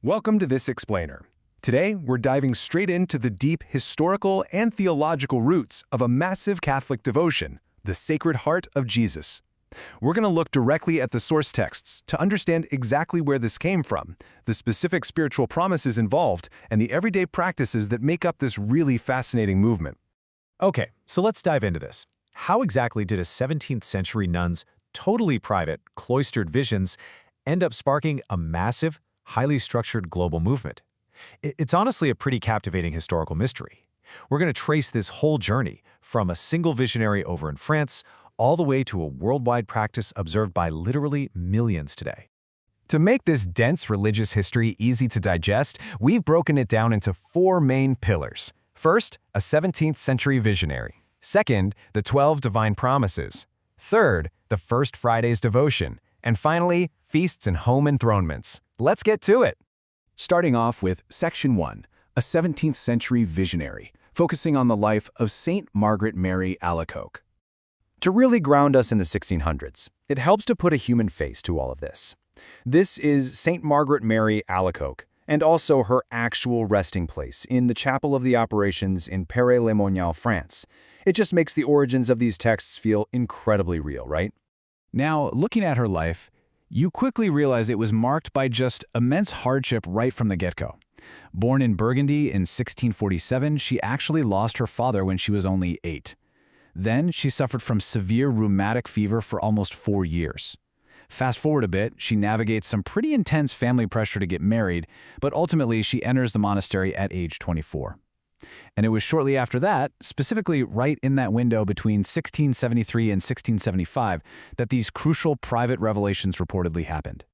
Welcome to This Explainer. Today, we're diving straight into the deep historical and theological roots of a massive Catholic devotion, the Sacred Heart of Jesus. We're going to look directly at the source texts to understand exactly where this came from, the specific spiritual promises involved, and the everyday practices that make up this really fascinating movement. Okay, so let's dive into this. How exactly did a 17th century nun's totally private, cloistered visions end up sparking a massive, highly structured global movement? It's honestly a pretty captivating historical mystery. We're going to trace this whole journey from a single visionary over in France all the way to a worldwide practice observed by literally millions today. To make this dense religious history easy to digest, we've broken it down into four main pillars. First, a 17th century visionary. Second, the 12 divine promises. Third, the First Friday's devotion. And finally, feasts and home enthronements. Let's get to it. Starting off with Section 1, a 17th century visionary, focusing on the life of Saint Margaret Mary Alacoque. To really ground us in the 1600s, it helps to put a human face to all of this. This is Saint Margaret Mary Alacoque, and also her actual resting place in the Chapel of the Operations in Paray-le-Monial, France. It just makes the origins of these texts feel incredibly real, right? Now, looking at her life, you quickly realize it was marked by just immense hardship right from the get-go. Born in Burgundy in 1647, she actually lost her father when she was only 8. Then, she suffered from severe rheumatic fever for almost 4 years. Fast forward a bit, she navigates some pretty intense family pressure to get married, but ultimately she enters the monastery at age 24. And it was shortly after that, specifically right in that window between 1673 and 1675, that these crucial private revelations reportedly happened.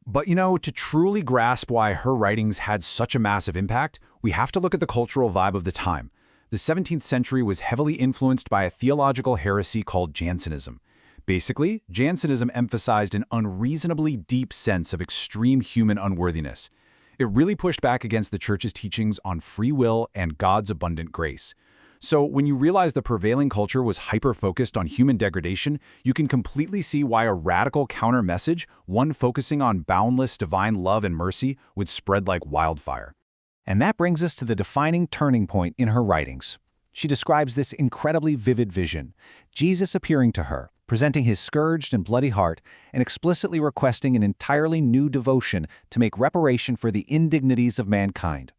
But to truly grasp why her writings had such a massive impact, we have to look at the cultural vibe of the time. The 17th century was heavily influenced by a theological heresy called Jansenism. Basically, Jansenism emphasized an unreasonably deep sense of extreme human unworthiness. It really pushed back against the Church's teachings on free will and God's abundant grace. So when you realize the prevailing culture was hyper-focused on human degradation, you can completely see why a radical counter-message, one focusing on boundless divine love and mercy, would spread like wildfire. And that brings us to the defining turning point in her writings. She describes this incredibly vivid vision, Jesus appearing to her, presenting his scourged and bloody heart, and explicitly requesting an entirely new devotion to make reparation for the indignities of mankind.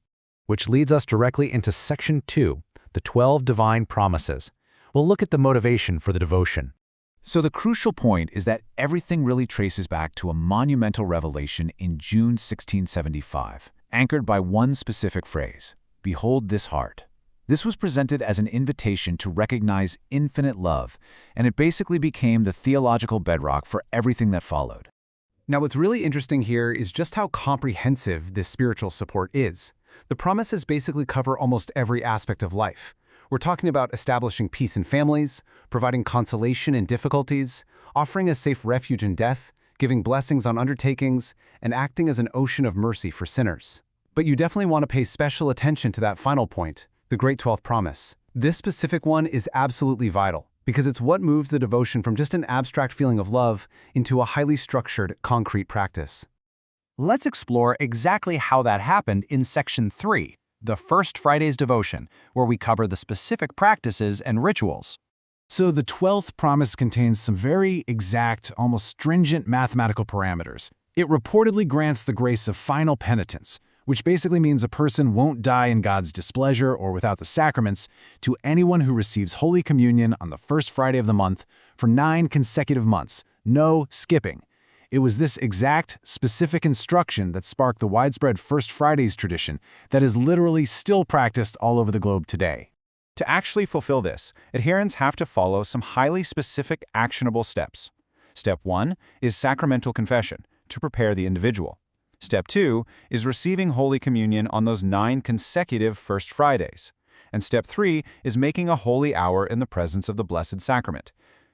Which leads us directly into Section 2, the 12 divine promises. We'll look at the motivation for the devotion. So the crucial point is that everything really traces back to a monumental revelation in June 1675, anchored by one specific phrase, "Behold this heart." This was presented as an invitation to recognize infinite love, and it basically became the theological bedrock for everything that followed. Now, what's really interesting here is just how comprehensive this spiritual support is. The promises basically cover almost every aspect of life. We're talking about establishing peace in families, providing consolation in difficulties, offering a safe refuge in death, giving blessings on undertakings, and acting as an ocean of mercy for sinners. But you definitely want to pay special attention to that final point, the Great 12th Promise. This specific one is absolutely vital, because it's what moves the devotion from just an abstract feeling of love into a highly structured, concrete practice. Let's explore exactly how that happened in Section 3, the First Friday's devotion, where we cover the specific practices and rituals. So the 12th promise contains some very exact, almost stringent mathematical parameters. It reportedly grants the grace of final penitence, which basically means a person won't die in God's displeasure or without the sacraments, to anyone who receives Holy Communion on the first Friday of the month for 9 consecutive months. No skipping. It was this exact, specific instruction that sparked the widespread First Fridays tradition that is literally still practiced all over the globe today. To actually fulfill this, adherents have to follow some highly specific, actionable steps. Step 1 is sacramental confession, to prepare the individual. Step 2 is receiving Holy Communion on those 9 consecutive First Fridays. And Step 3 is making a holy hour in the presence of the Blessed Sacrament.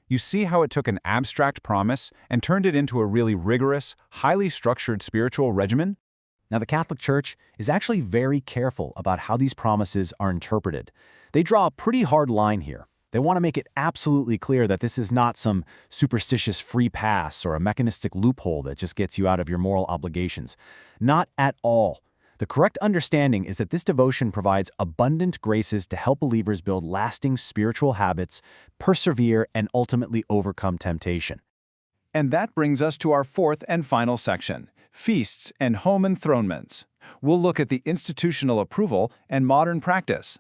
You see how it took an abstract promise and turned it into a really rigorous, highly structured spiritual regimen? Now, the Catholic Church is actually very careful about how these promises are interpreted. They draw a pretty hard line here. They want to make it absolutely clear that this is not some superstitious free pass or a mechanistic loophole that just gets you out of your moral obligations. Not at all. The correct understanding is that this devotion provides abundant graces to help believers build lasting spiritual habits, persevere, and ultimately overcome temptation. And that brings us to our fourth and final section, feasts and home enthronements. We'll look at the institutional approval and modern practice.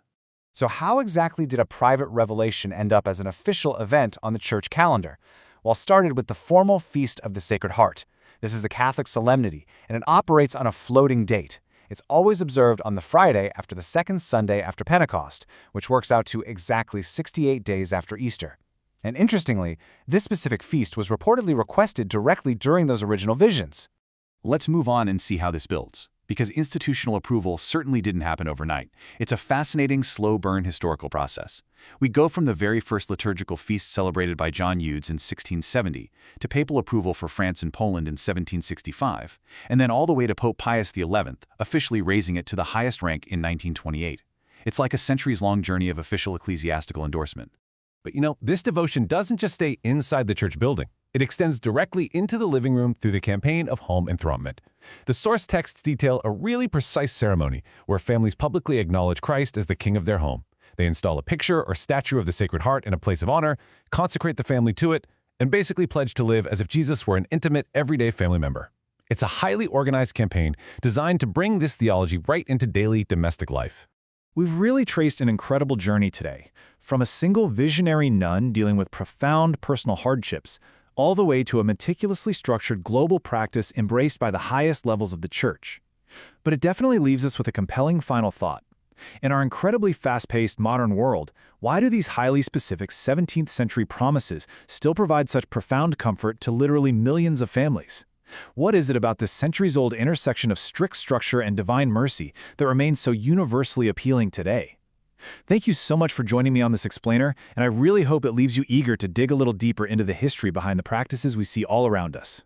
So how exactly did a private revelation end up as an official event on the church calendar? Well, started with the formal Feast of the Sacred Heart. This is a Catholic solemnity, and it operates on a floating date. It's always observed on the Friday after the second Sunday after Pentecost, which works out to exactly 68 days after Easter. And interestingly, this specific feast was reportedly requested directly during those original visions. Let's move on and see how this builds, because institutional approval certainly didn't happen overnight. It's a fascinating, slow-burn historical process. We go from the very first liturgical feast celebrated by John Eudes in 1670 to papal approval for France and Poland in 1765, and then all the way to Pope Pius XI, officially raising it to the highest rank in 1928. It's like a centuries-long journey of official ecclesiastical endorsement. But this devotion doesn't just stay inside the church building. It extends directly into the living room through the campaign of home enthronement. The source texts detail a really precise ceremony where families publicly acknowledge Christ as the king of their home. They install a picture or statue of the Sacred Heart in a place of honor, consecrate the family to it, and basically pledge to live as if Jesus were an intimate, everyday family member. It's a highly organized campaign designed to bring this theology right into daily domestic life. We've really traced an incredible journey today, from a single visionary nun dealing with profound personal hardships, all the way to a meticulously structured global practice embraced by the highest levels of the church. But it definitely leaves us with a compelling final thought. In our incredibly fast-paced modern world, why do these highly specific 17th century promises still provide such profound comfort to literally millions of families? What is it about this centuries-old intersection of strict structure and divine mercy that remains so universally appealing today? Thank you so much for joining me on this explainer, and I really hope it leaves you eager to dig a little deeper into the history behind the practices we see all around us.